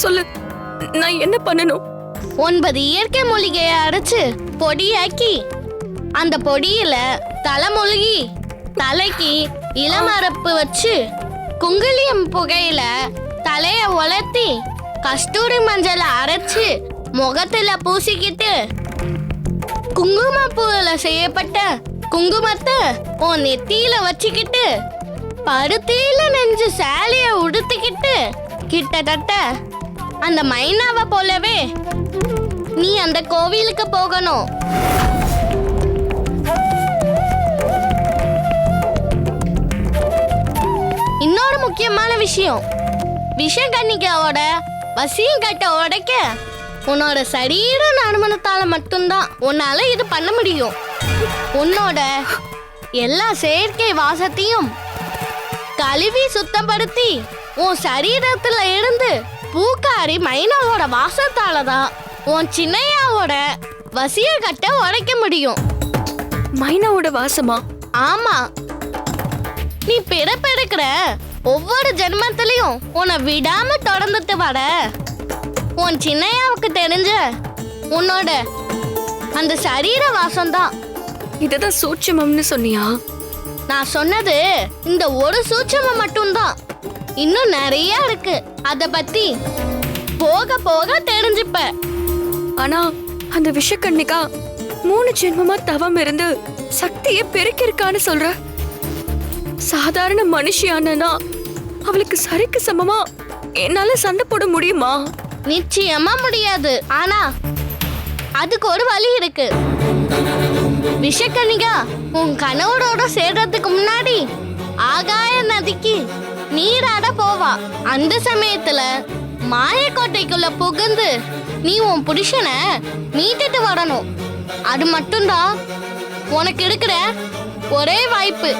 சொல்லு, நான் என்ன பண்ணணும்? 9 இயற்கை மூலிகையை அரைச்சு பொடியாக்கி அந்த பொடியில தலைமொழிகி தலைக்கு இளமரப்பு வச்சு குங்குளியம் புகையில தலைய உலர்த்தி கஸ்தூரி மஞ்சளை அரைச்சு முகத்துல பூசிக்கிட்டு குங்குமப்பூல செய்யப்பட்ட குங்குமத்தை உன் நெத்தியில வச்சுக்கிட்டு பருத்தியில நெஞ்சு சேலைய உடுத்திக்கிட்டு கிட்டத்தட்ட அந்த மைனாவை போலவே நீ அந்த கோவிலுக்கு போகணும். இன்னொரு முக்கியமான விஷயம், விஷகன்னிகாவோட வசியம் கட்ட உடைக்க உன்னோட சரீர நறுமணத்தால மட்டும்தான் உன்னால இது பண்ண முடியும். உன்னோட எல்லா செயற்கை வாசத்தையும் கழுவி சுத்தப்படுத்தி உன் சரீரத்துல இருந்து பூக்காரி மைனாவோட வாசத்தாலதான் உன் சின்னையாவோட வசிய கட்ட உடைக்க முடியும். மைனாவோட வாசமா? ஆமா, நீ பிறப்பெடுக்கிற ஒவ்வொரு ஜென்மத்திலையும் உன்னை விடாம தொடர்ந்துட்டு வர உன் சின்னையாவுக்கு தெரிஞ்ச உன்னோட அந்த சரீர வாசம்தான். இதுதான் சூட்சமம்னு சொன்னியா? நான் சொன்னது இந்த ஒரு சூட்சமம் மட்டும்தான். இன்னும் நிறைய இருக்கு, அத பத்தி போக போக தெரிஞ்சுப்ப. ஆனா அந்த விஷக்கன்னிகா 3 ஜென்மமா தவம் இருந்து சக்தியை பெருக்கிருக்கான்னு சொல்ற. சாதாரண மனுஷியானா அவளுக்கு சரிக்கு சமமா என்னால சண்டை போட முடியுமா? நிச்சயமா முடியாது. ஆனா அதுக்கு ஒரு வழி இருக்கு. விஷக்கன்னிகா உன் கணவரோட சேர்றதுக்கு முன்னாடி ஆகாய நதிக்கு நீராட போவா. அந்த சமயத்துல மாயக்கோட்டைக்குள்ள புகுந்து நீ உன் புருஷனை மீட்டுட்டு வரணும். அது மட்டும்தான் உனக்கு இருக்கிற ஒரே வாய்ப்பு.